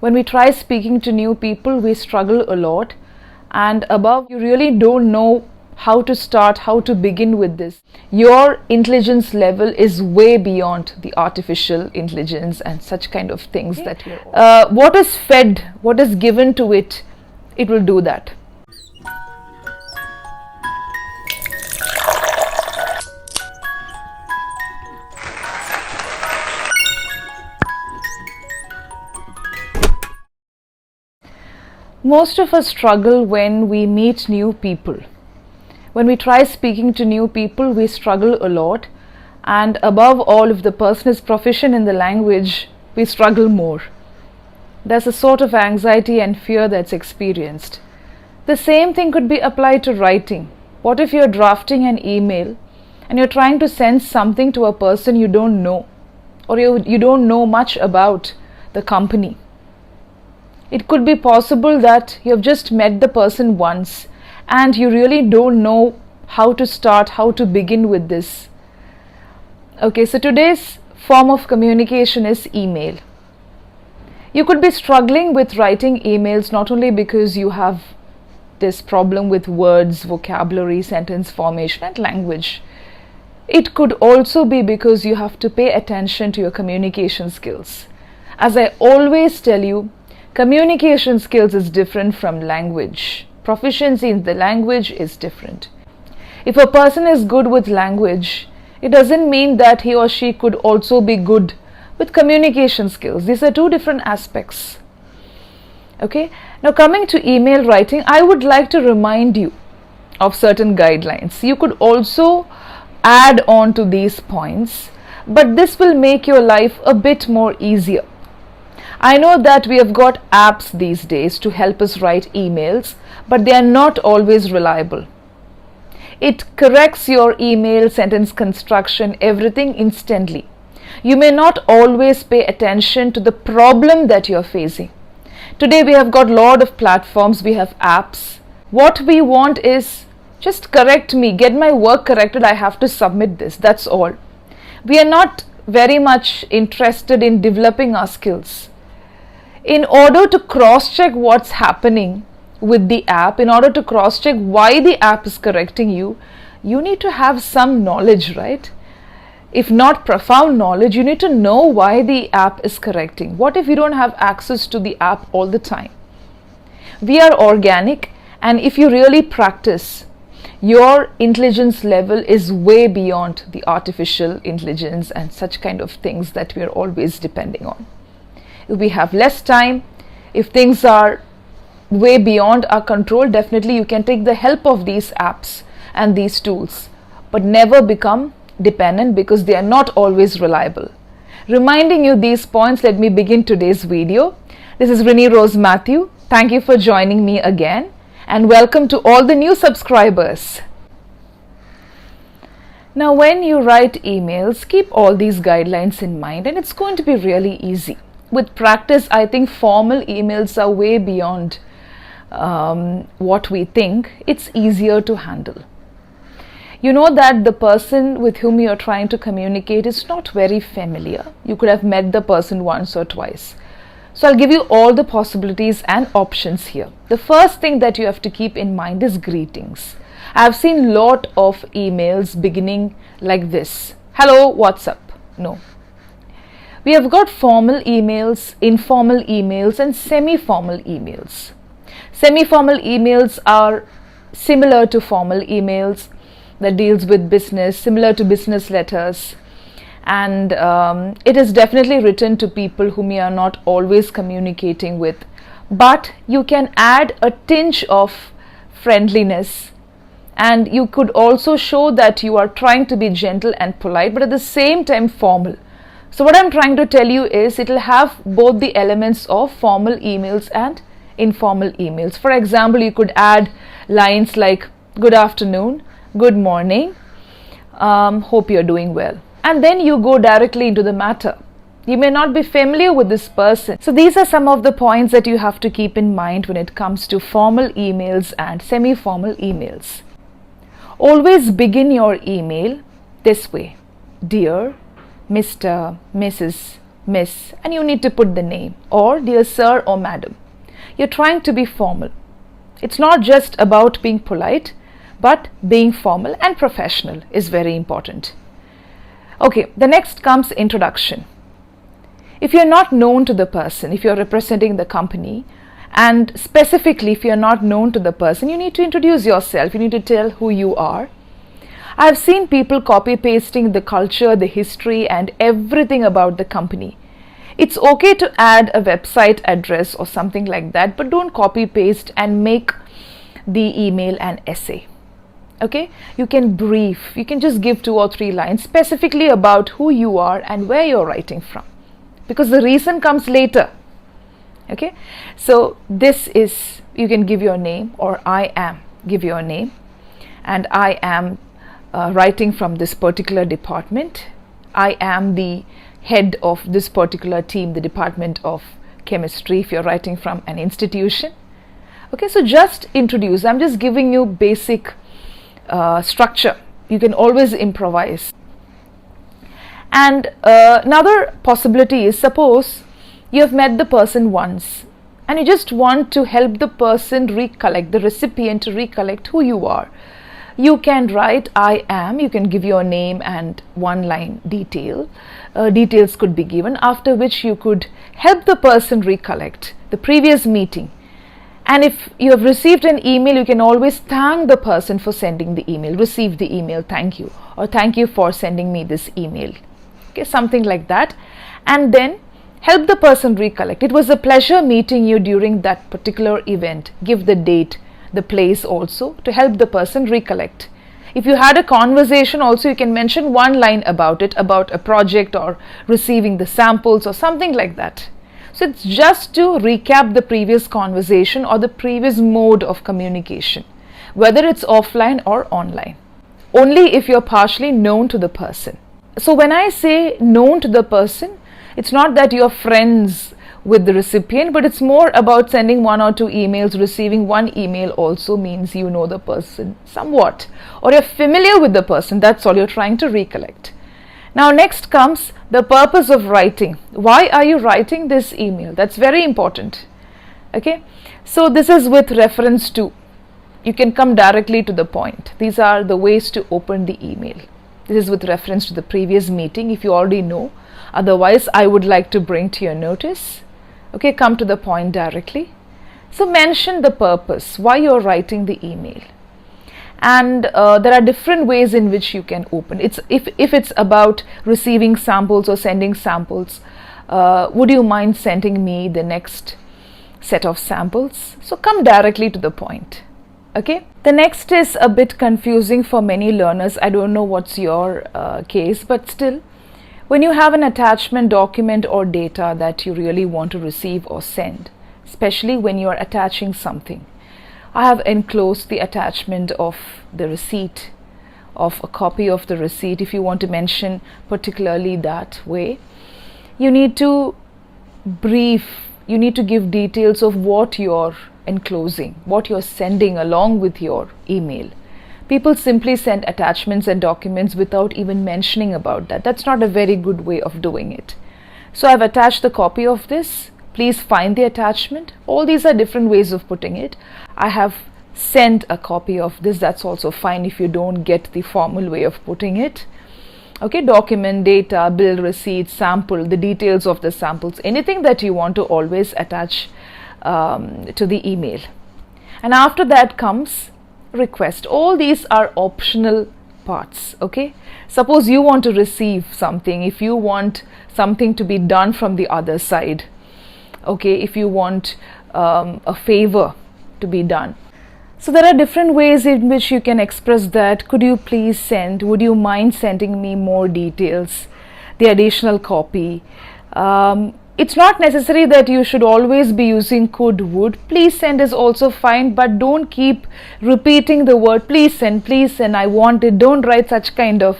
When we try speaking to new people, we struggle a lot. And above, you really don't know how to start, how to begin with this. Your intelligence level is way beyond the artificial intelligence and such kind of things that what is fed, what is given to it, it will do that. Most of us struggle when we meet new people. When we try speaking to new people, we struggle a lot. And above all, if the person is proficient in the language, we struggle more. There's a sort of anxiety and fear that's experienced. The same thing could be applied to writing. What if you're drafting an email and you're trying to send something to a person you don't know, or you don't know much about the company? It could be possible that you have just met the person once and you really don't know how to start, how to begin with this. Okay, so today's form of communication is email. You could be struggling with writing emails not only because you have this problem with words, vocabulary, sentence formation and language. It could also be because you have to pay attention to your communication skills. As I always tell you, communication skills is different from language. Proficiency in the language is different. If a person is good with language, it doesn't mean that he or she could also be good with communication skills. These are two different aspects. Okay, now coming to email writing, I would like to remind you of certain guidelines. You could also add on to these points, but this will make your life a bit more easier. I know that we have got apps these days to help us write emails, but they are not always reliable. It corrects your email, sentence construction, everything instantly. You may not always pay attention to the problem that you are facing. Today we have got a lot of platforms, we have apps. What we want is just correct me, get my work corrected, I have to submit this, that's all. We are not very much interested in developing our skills. In order to cross-check what's happening with the app, in order to cross-check why the app is correcting you, you need to have some knowledge, right? If not profound knowledge, you need to know why the app is correcting. What if you don't have access to the app all the time? We are organic, and if you really practice, your intelligence level is way beyond the artificial intelligence and such kind of things that we are always depending on. If we have less time, if things are way beyond our control, definitely you can take the help of these apps and these tools, but never become dependent because they are not always reliable. Reminding you these points, let me begin today's video. This is Renee Rose Matthew. Thank you for joining me again, and welcome to all the new subscribers. Now, when you write emails, keep all these guidelines in mind, and it's going to be really easy. With practice, I think formal emails are way beyond what we think. It's easier to handle. You know that the person with whom you are trying to communicate is not very familiar. You could have met the person once or twice. So I'll give you all the possibilities and options here. The first thing that you have to keep in mind is greetings. I've seen a lot of emails beginning like this. Hello, what's up? No. We have got formal emails, informal emails, and semi-formal emails. Semi-formal emails are similar to formal emails that deals with business, similar to business letters, and it is definitely written to people whom you are not always communicating with, but you can add a tinge of friendliness, and you could also show that you are trying to be gentle and polite, but at the same time formal. So what I'm trying to tell you is it will have both the elements of formal emails and informal emails. For example, you could add lines like good afternoon, good morning, hope you're doing well. And then you go directly into the matter. You may not be familiar with this person. So these are some of the points that you have to keep in mind when it comes to formal emails and semi-formal emails. Always begin your email this way. Dear Mr., Mrs., Miss, and you need to put the name, or dear sir or madam. You're trying to be formal. It's not just about being polite, but being formal and professional is very important. Okay, the next comes introduction. If you're not known to the person, if you're representing the company, and specifically if you're not known to the person, you need to introduce yourself. You need to tell who you are. I've seen people copy pasting the culture, the history, and everything about the company. It's okay to add a website address or something like that, but don't copy paste and make the email an essay. Okay, you can brief, you can just give 2 or 3 lines specifically about who you are and where you're writing from, because the reason comes later. Okay, so this is, you can give your name, or I am, give your name, and I am writing from this particular department. I am the head of this particular team, the department of chemistry, if you're writing from an institution. Okay, so just introduce. I'm just giving you basic structure. You can always improvise. And another possibility is, suppose you have met the person once and you just want to help the person recollect, the recipient to recollect who you are. You can write I am, you can give your name and 1-line detail. Details could be given, after which you could help the person recollect the previous meeting. And if you have received an email, you can always thank the person for sending the email, receive the email, thank you, or thank you for sending me this email. Okay, something like that. And then help the person recollect. It was a pleasure meeting you during that particular event. Give the date, the place also, to help the person recollect. If you had a conversation also, you can mention 1 line about it, about a project or receiving the samples or something like that. So it's just to recap the previous conversation or the previous mode of communication, whether it's offline or online. Only if you're partially known to the person. So when I say known to the person, it's not that you're friends with the recipient, but it's more about sending 1 or 2 emails. Receiving 1 email also means you know the person somewhat, or you're familiar with the person. That's all, you're trying to recollect. Now next comes the purpose of writing. Why are you writing this email? That's very important. Okay, so this is with reference to, you can come directly to the point. These are the ways to open the email. This is with reference to the previous meeting, if you already know. Otherwise, I would like to bring to your notice. Okay, come to the point directly. So mention the purpose, why you're writing the email. And there are different ways in which you can open. If it's about receiving samples or sending samples, would you mind sending me the next set of samples? So come directly to the point. Okay, the next is a bit confusing for many learners. I don't know what's your case, but still, when you have an attachment, document or data that you really want to receive or send, especially when you are attaching something, I have enclosed the attachment of the receipt, of a copy of the receipt. If you want to mention particularly that way, you need to brief, you need to give details of what you're enclosing, what you're sending along with your email. People simply send attachments and documents without even mentioning about that. That's not a very good way of doing it. So I've attached the copy of this. Please find the attachment. All these are different ways of putting it. I have sent a copy of this. That's also fine if you don't get the formal way of putting it. Okay, document, data, bill, receipt, sample, the details of the samples, anything that you want to always attach to the email. And after that comes request. All these are optional parts. Okay, suppose you want to receive something, if you want something to be done from the other side, okay, if you want a favor to be done. So there are different ways in which you can express that. Could you please send, would you mind sending me more details, the additional copy. It's not necessary that you should always be using could, would. Please send is also fine, but don't keep repeating the word please send, I want it. Don't use such kind of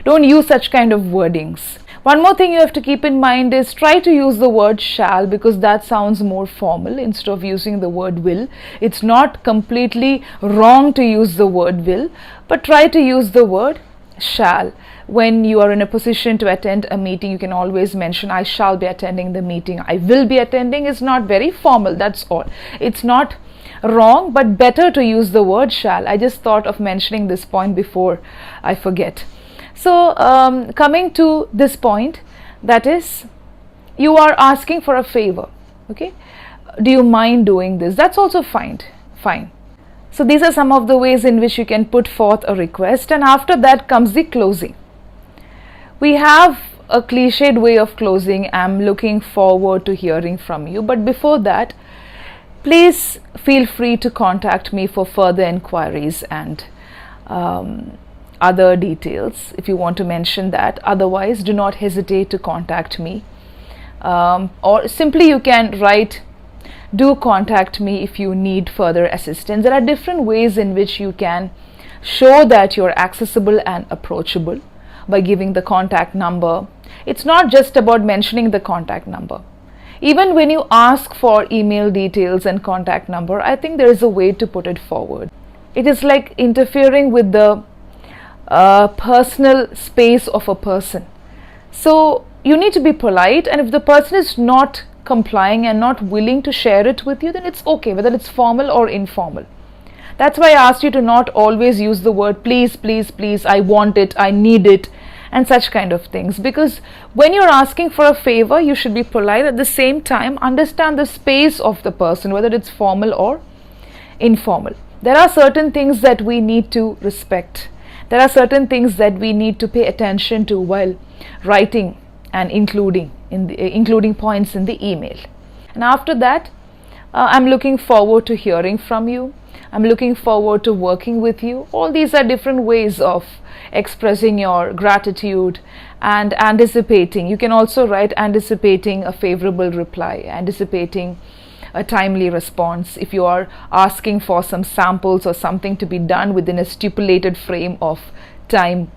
wordings. One more thing you have to keep in mind is try to use the word shall, because that sounds more formal instead of using the word will. It's not completely wrong to use the word will, but try to use the word shall. when you are in a position to attend a meeting, you can always mention, I shall be attending the meeting. I will be attending is not very formal, that's all. It's not wrong, but better to use the word shall. I just thought of mentioning this point before I forget. So coming to this point, that is, you are asking for a favor. Okay, do you mind doing this? That's also fine. So these are some of the ways in which you can put forth a request, and after that comes the closing. We have a cliched way of closing, I'm looking forward to hearing from you, but before that, please feel free to contact me for further inquiries and other details if you want to mention that. Otherwise, do not hesitate to contact me, or simply you can write, do contact me if you need further assistance. There are different ways in which you can show that you're accessible and approachable by giving the contact number. It's not just about mentioning the contact number. Even when you ask for email details and contact number, I think there is a way to put it forward. It is like interfering with the personal space of a person. So you need to be polite, and if the person is not complying and not willing to share it with you, then it's okay, whether it's formal or informal. That's why I asked you to not always use the word please, please, please, I want it, I need it, and such kind of things, because when you're asking for a favor, you should be polite. At the same time, understand the space of the person, whether it's formal or informal. There are certain things that we need to respect. There are certain things that we need to pay attention to while writing and including points in the email. And after that, I'm looking forward to hearing from you. I'm looking forward to working with you. All these are different ways of expressing your gratitude and anticipating. You can also write anticipating a favorable reply, anticipating a timely response. If you are asking for some samples or something to be done within a stipulated frame of time,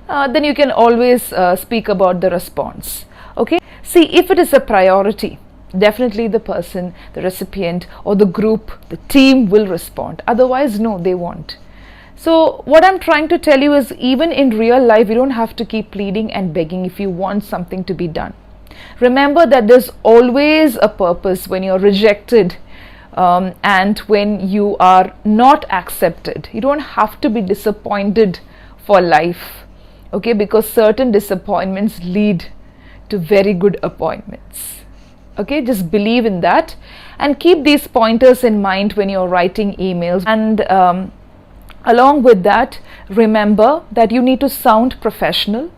then you can always speak about the response. Okay, see, if it is a priority, definitely the person, the recipient, or the group, the team will respond. Otherwise, no, they won't. So what I'm trying to tell you is, even in real life, you don't have to keep pleading and begging if you want something to be done. Remember that there's always a purpose when you're rejected and when you are not accepted. You don't have to be disappointed for life, okay, because certain disappointments lead to very good appointments. Okay, just believe in that and keep these pointers in mind when you're writing emails. And along with that, remember that you need to sound professional.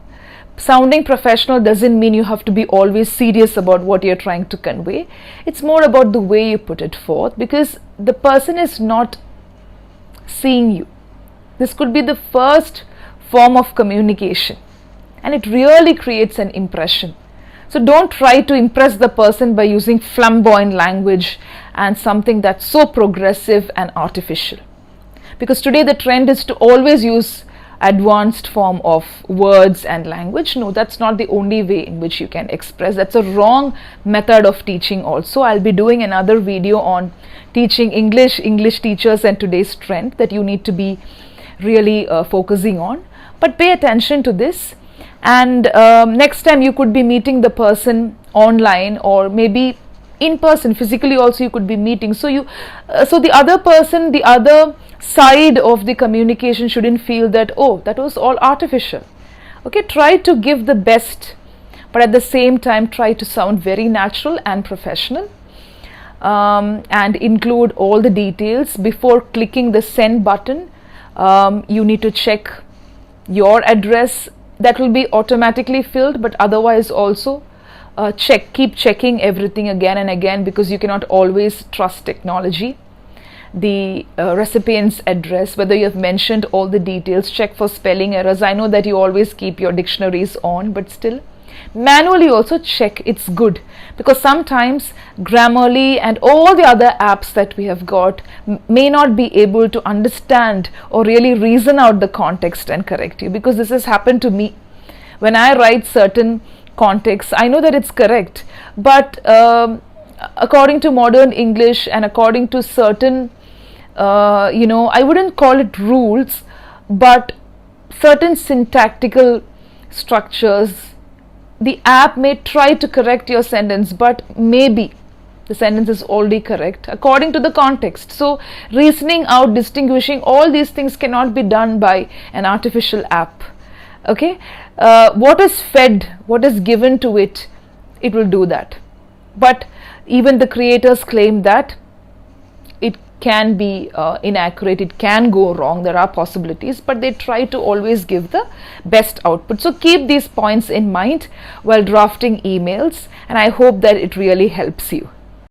Sounding professional doesn't mean you have to be always serious about what you're trying to convey. It's more about the way you put it forth, because the person is not seeing you. This could be the first form of communication, and it really creates an impression. So don't try to impress the person by using flamboyant language and something that's so progressive and artificial. Because today the trend is to always use advanced form of words and language. No, that's not the only way in which you can express. That's a wrong method of teaching also. I'll be doing another video on teaching English teachers and today's trend that you need to be really focusing on. But pay attention to this. And next time you could be meeting the person online, or maybe in person, physically also you could be meeting. So the other person, the other side of the communication shouldn't feel that, oh, that was all artificial. Okay, try to give the best, but at the same time try to sound very natural and professional, and include all the details. Before clicking the send button, you need to check your address. That will be automatically filled, but otherwise also keep checking everything again and again, because you cannot always trust technology. The recipient's address, whether you have mentioned all the details, check for spelling errors. I know that you always keep your dictionaries on, but still manually also check it's good, because sometimes Grammarly and all the other apps that we have got may not be able to understand or really reason out the context and correct you, because this has happened to me. When I write certain context, I know that it's correct, but according to modern English and according to certain I wouldn't call it rules, but certain syntactical structures. The app may try to correct your sentence, but maybe the sentence is already correct according to the context. So reasoning out, distinguishing, all these things cannot be done by an artificial app. Okay, what is fed, what is given to it, it will do that. But even the creators claim that it can be inaccurate, it can go wrong, there are possibilities, but they try to always give the best output. So keep these points in mind while drafting emails, and I hope that it really helps you.